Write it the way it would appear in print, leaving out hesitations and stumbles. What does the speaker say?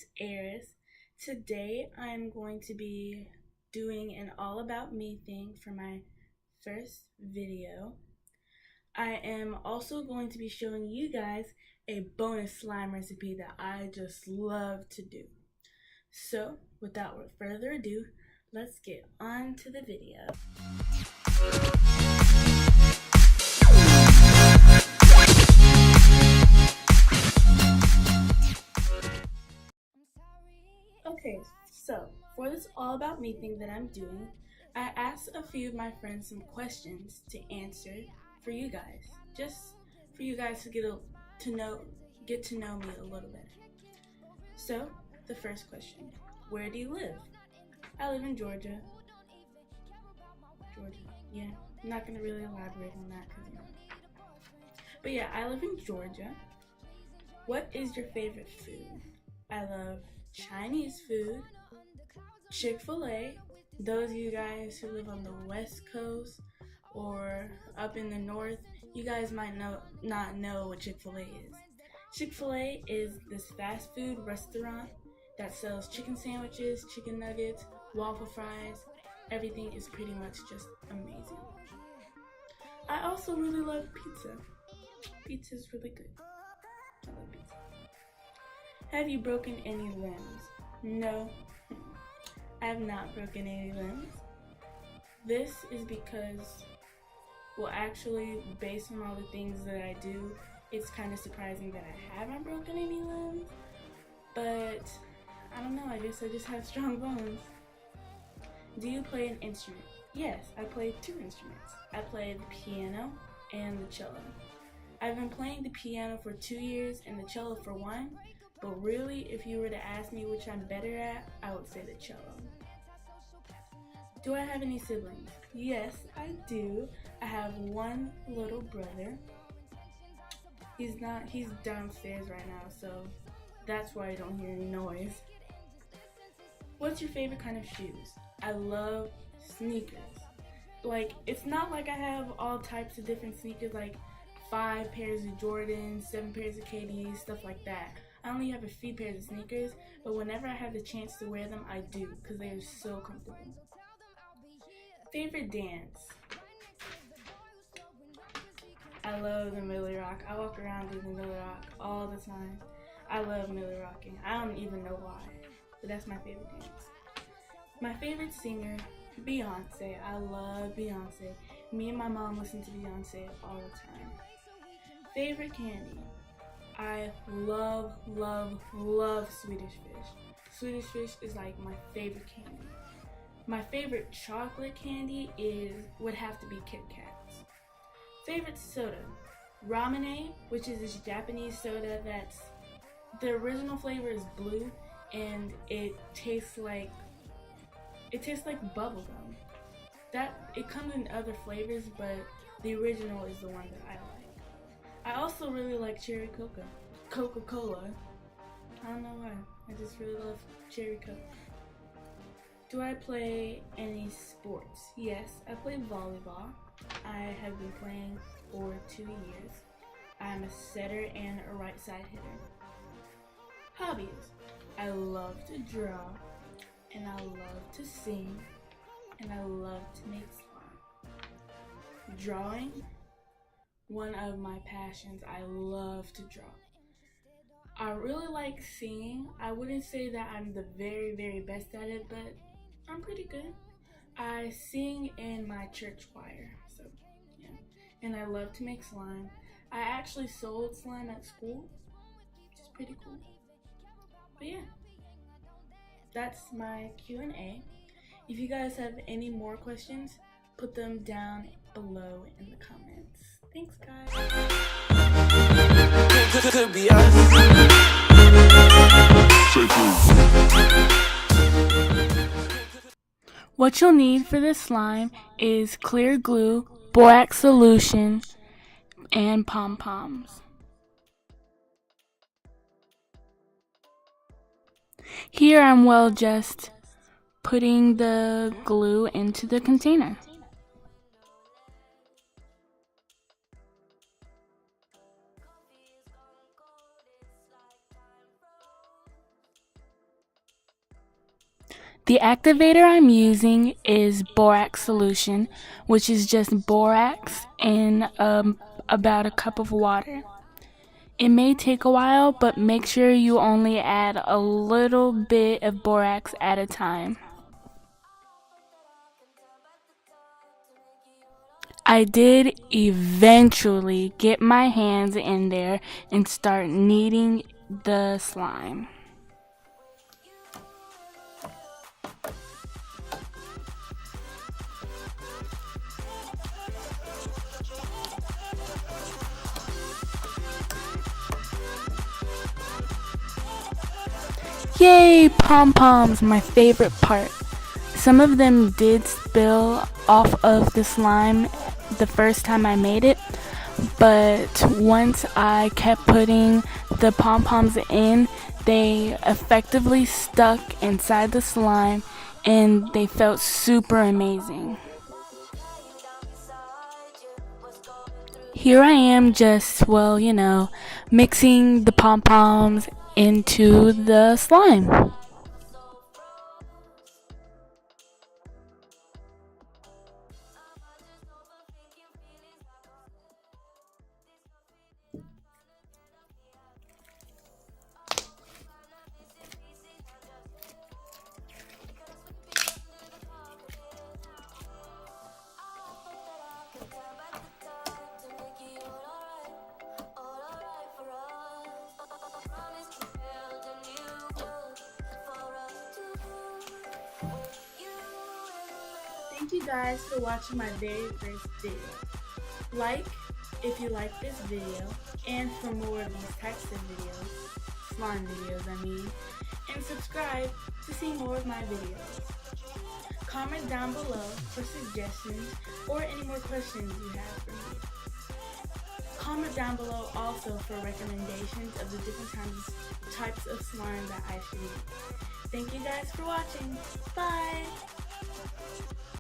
it's Eris. Today I'm going to be doing an all about me thing for my first video. I am also going to be showing you guys a bonus slime recipe that I just love to do. So without further ado, let's get on to the video. Okay, so for this all about me thing that I'm doing, I asked a few of my friends some questions to answer for you guys, just for you guys to get to know me a little better. So the first question: where do you live? I live in Georgia. Yeah, I'm not gonna really elaborate on that because But yeah, I live in Georgia. What is your favorite food? I love Chinese food, Chick-fil-A. Those of you guys who live on the West Coast or up in the North, you guys might not know what Chick-fil-A is. Chick-fil-A is this fast food restaurant that sells chicken sandwiches, chicken nuggets, waffle fries. Everything is pretty much just amazing. I also really love pizza. Pizza is really good. I love pizza. Have you broken any limbs? No, I have not broken any limbs. This is because, well, actually, based on all the things that I do, it's kind of surprising that I haven't broken any limbs. But I don't know, I guess I just have strong bones. Do you play an instrument? Yes, I play two instruments. I play the piano and the cello. I've been playing the piano for 2 years and the cello for 1, but really, if you were to ask me which I'm better at, I would say the cello. Do I have any siblings? Yes, I do. I have one little brother. He's downstairs right now, so that's why I don't hear any noise. What's your favorite kind of shoes? I love sneakers. Like, it's not like I have all types of different sneakers, like 5 pairs of Jordans, 7 pairs of KDs, stuff like that. I only have a few pairs of sneakers, but whenever I have the chance to wear them, I do, because they are so comfortable. Favorite dance? I love the Millie Rock. I walk around doing the Millie Rock all the time. I love Millie Rocking. I don't even know why, but that's my favorite dance. My favorite singer, Beyonce. I love Beyonce. Me and my mom listen to Beyonce all the time. Favorite candy? I love Swedish Fish. Swedish Fish is like my favorite candy. My favorite chocolate candy would have to be Kit Kats. Favorite soda? Ramen, which is this Japanese soda that's, the original flavor is blue and it tastes like bubblegum. It comes in other flavors, but the original is the one that I like. I also really like cherry Coca-Cola. I don't know why. I just really love cherry Coke. Do I play any sports? Yes, I play volleyball. I have been playing for 2 years. I'm a setter and a right side hitter. Hobbies. I love to draw, and I love to sing, and I love to make slime. Drawing, one of my passions. I love to draw. I really like singing. I wouldn't say that I'm the very best at it, but I'm pretty good. I sing in my church choir, so yeah. And I love to make slime. I actually sold slime at school, which is pretty cool. But yeah, that's my Q&A. If you guys have any more questions, put them down below in the comments. Thanks, guys. Could be us. What you'll need for this slime is clear glue, borax solution, and pom-poms. Here I'm just putting the glue into the container. The activator I'm using is borax solution, which is just borax in about a cup of water. It may take a while, but make sure you only add a little bit of borax at a time. I did eventually get my hands in there and start kneading the slime. Yay, pom-poms, my favorite part. Some of them did spill off of the slime the first time I made it, but once I kept putting the pom-poms in, they effectively stuck inside the slime and they felt super amazing. Here I am just, well, mixing the pom-poms into the slime. Thank you guys for watching my very first video. Like if you like this video, and for more of these types of videos, slime videos I mean, and subscribe to see more of my videos. Comment down below for suggestions or any more questions you have for me. Comment down below also for recommendations of the different types of slime that I should eat. Thank you guys for watching. Bye!